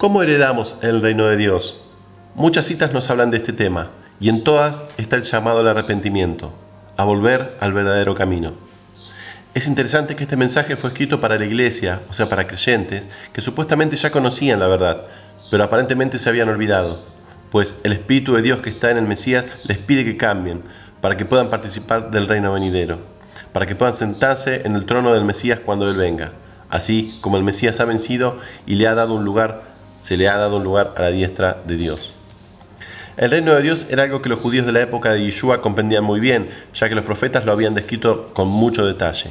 ¿Cómo heredamos el reino de Dios? Muchas citas nos hablan de este tema, y en todas está el llamado al arrepentimiento, a volver al verdadero camino. Es interesante que este mensaje fue escrito para la iglesia, o sea, para creyentes, que supuestamente ya conocían la verdad, pero aparentemente se habían olvidado, pues el Espíritu de Dios que está en el Mesías les pide que cambien, para que puedan participar del reino venidero, para que puedan sentarse en el trono del Mesías cuando Él venga, así como el Mesías ha vencido y se le ha dado un lugar a la diestra de Dios. El reino de Dios era algo que los judíos de la época de Yeshua comprendían muy bien, ya que los profetas lo habían descrito con mucho detalle.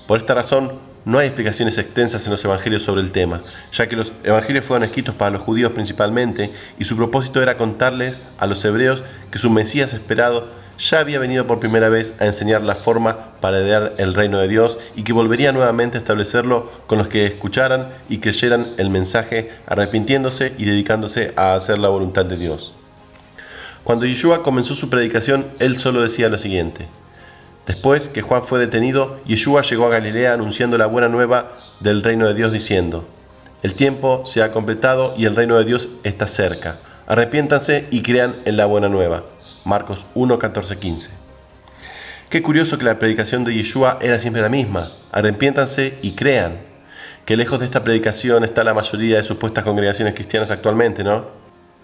Por esta razón, no hay explicaciones extensas en los evangelios sobre el tema, ya que los evangelios fueron escritos para los judíos principalmente, y su propósito era contarles a los hebreos que su Mesías esperado ya había venido por primera vez a enseñar la forma para heredar el reino de Dios y que volvería nuevamente a establecerlo con los que escucharan y creyeran el mensaje, arrepintiéndose y dedicándose a hacer la voluntad de Dios. Cuando Yeshua comenzó su predicación, él solo decía lo siguiente: después que Juan fue detenido, Yeshua llegó a Galilea anunciando la buena nueva del reino de Dios, diciendo: el tiempo se ha completado y el reino de Dios está cerca. Arrepiéntanse y crean en la buena nueva. Marcos 1, 14, 15. Qué curioso que la predicación de Yeshua era siempre la misma: arrepiéntanse y crean. Que lejos de esta predicación está la mayoría de supuestas congregaciones cristianas actualmente, ¿no?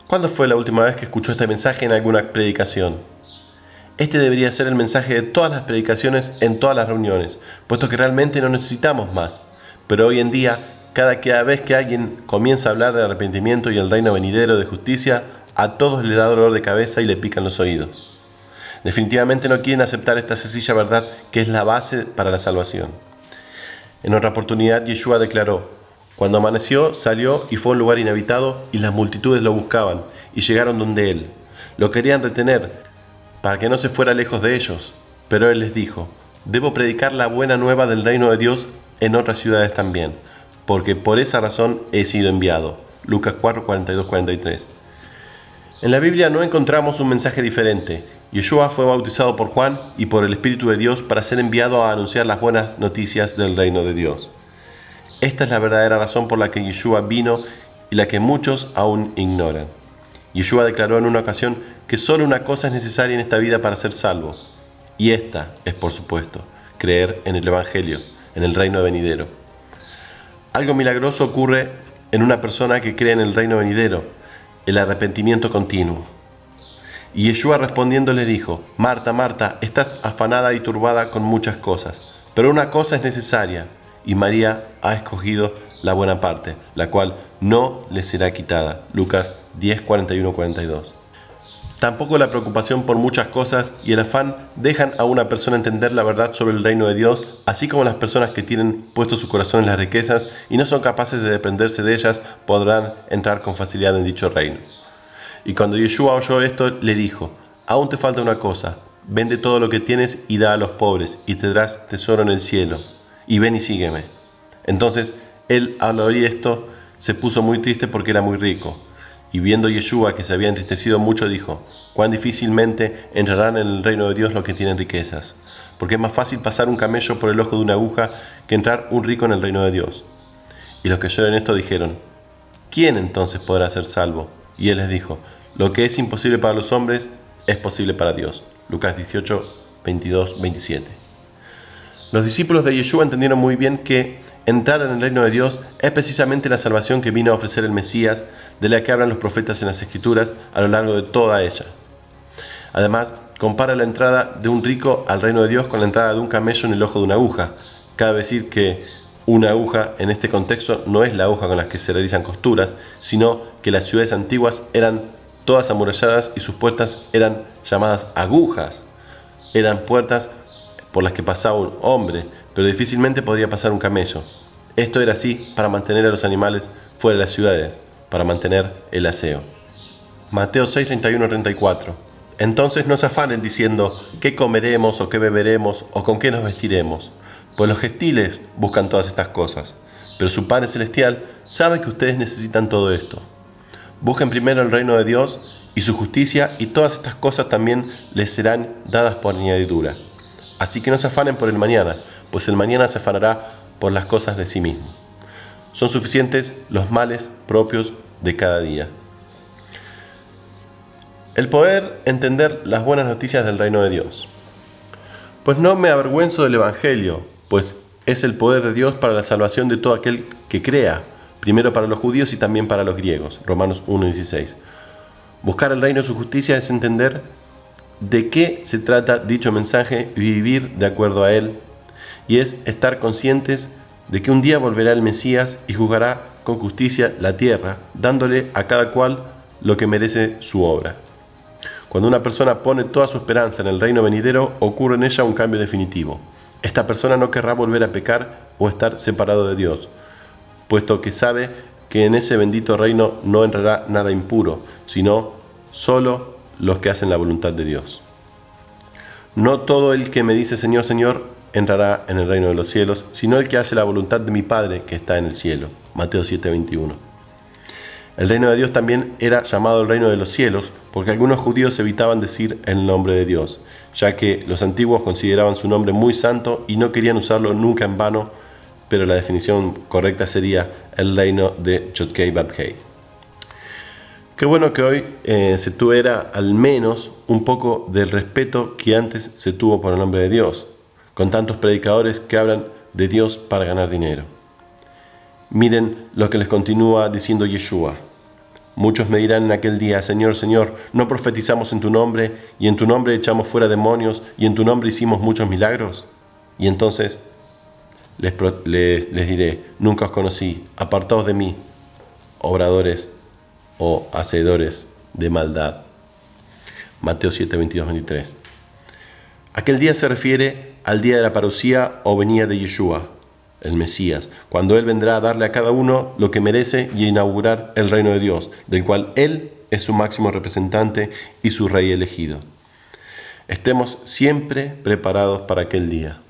¿Cuándo fue la última vez que escuchó este mensaje en alguna predicación? Este debería ser el mensaje de todas las predicaciones en todas las reuniones, puesto que realmente no necesitamos más. Pero hoy en día, cada vez que alguien comienza a hablar de arrepentimiento y el reino venidero de justicia, a todos les da dolor de cabeza y le pican los oídos. Definitivamente no quieren aceptar esta sencilla verdad que es la base para la salvación. En otra oportunidad, Yeshua declaró: cuando amaneció, salió y fue a un lugar inhabitado, y las multitudes lo buscaban, y llegaron donde él. Lo querían retener, para que no se fuera lejos de ellos. Pero él les dijo: debo predicar la buena nueva del reino de Dios en otras ciudades también, porque por esa razón he sido enviado. Lucas 4, 42, 43. En la Biblia no encontramos un mensaje diferente. Yeshua fue bautizado por Juan y por el Espíritu de Dios para ser enviado a anunciar las buenas noticias del reino de Dios. Esta es la verdadera razón por la que Yeshua vino y la que muchos aún ignoran. Yeshua declaró en una ocasión que solo una cosa es necesaria en esta vida para ser salvo. Y esta es, por supuesto, creer en el Evangelio, en el reino venidero. Algo milagroso ocurre en una persona que cree en el reino venidero: el arrepentimiento continuo. Y Yeshua respondiendo le dijo: Marta, Marta, estás afanada y turbada con muchas cosas, pero una cosa es necesaria, y María ha escogido la buena parte, la cual no le será quitada. Lucas 10, 41, 42. Tampoco la preocupación por muchas cosas y el afán dejan a una persona entender la verdad sobre el reino de Dios, así como las personas que tienen puesto su corazón en las riquezas y no son capaces de desprenderse de ellas podrán entrar con facilidad en dicho reino. Y cuando Yeshua oyó esto, le dijo: aún te falta una cosa, vende todo lo que tienes y da a los pobres, y tendrás tesoro en el cielo, y ven y sígueme. Entonces él, al oír esto, se puso muy triste porque era muy rico. Y viendo Yeshua que se había entristecido mucho, dijo: cuán difícilmente entrarán en el reino de Dios los que tienen riquezas, porque es más fácil pasar un camello por el ojo de una aguja que entrar un rico en el reino de Dios. Y los que oyeron esto dijeron: ¿quién entonces podrá ser salvo? Y él les dijo: lo que es imposible para los hombres es posible para Dios. Lucas 18, 22, 27. Los discípulos de Yeshua entendieron muy bien que entrar en el reino de Dios es precisamente la salvación que vino a ofrecer el Mesías, de la que hablan los profetas en las Escrituras a lo largo de toda ella. Además, compara la entrada de un rico al reino de Dios con la entrada de un camello en el ojo de una aguja. Cabe decir que una aguja en este contexto no es la aguja con la que se realizan costuras, sino que las ciudades antiguas eran todas amuralladas y sus puertas eran llamadas agujas. Eran puertas por las que pasaba un hombre, pero difícilmente podría pasar un camello. Esto era así para mantener a los animales fuera de las ciudades, para mantener el aseo. Mateo 6, 31, 34. Entonces no se afanen diciendo: ¿qué comeremos o qué beberemos o con qué nos vestiremos? Pues los gentiles buscan todas estas cosas, pero su Padre Celestial sabe que ustedes necesitan todo esto. Busquen primero el reino de Dios y su justicia, y todas estas cosas también les serán dadas por añadidura. Así que no se afanen por el mañana, pues el mañana se afanará por las cosas de sí mismo. Son suficientes los males propios de cada día. El poder entender las buenas noticias del reino de Dios. Pues no me avergüenzo del Evangelio, pues es el poder de Dios para la salvación de todo aquel que crea, primero para los judíos y también para los griegos. Romanos 1:16. Buscar el reino y su justicia es entender de qué se trata dicho mensaje y vivir de acuerdo a él, y es estar conscientes de que un día volverá el Mesías y juzgará con justicia la tierra, dándole a cada cual lo que merece su obra. Cuando una persona pone toda su esperanza en el reino venidero, ocurre en ella un cambio definitivo. Esta persona no querrá volver a pecar o estar separado de Dios, puesto que sabe que en ese bendito reino no entrará nada impuro, sino solo los que hacen la voluntad de Dios. No todo el que me dice Señor, Señor, entrará en el reino de los cielos, sino el que hace la voluntad de mi Padre que está en el cielo. Mateo 7:21. El reino de Dios también era llamado el reino de los cielos, porque algunos judíos evitaban decir el nombre de Dios, ya que los antiguos consideraban su nombre muy santo y no querían usarlo nunca en vano, pero la definición correcta sería el reino de Yod-Heh Vav-Heh. Qué bueno que hoy se tuviera al menos un poco del respeto que antes se tuvo por el nombre de Dios, con tantos predicadores que hablan de Dios para ganar dinero. Miren lo que les continúa diciendo Yeshua. Muchos me dirán en aquel día, Señor, Señor, ¿no profetizamos en tu nombre, y en tu nombre echamos fuera demonios, y en tu nombre hicimos muchos milagros? Y entonces les diré, nunca os conocí, apartaos de mí, obradores o hacedores de maldad. Mateo 7:22-23. Aquel día se refiere al día de la parucía o venida de Yeshua, el Mesías, cuando Él vendrá a darle a cada uno lo que merece y a inaugurar el reino de Dios, del cual Él es su máximo representante y su rey elegido. Estemos siempre preparados para aquel día.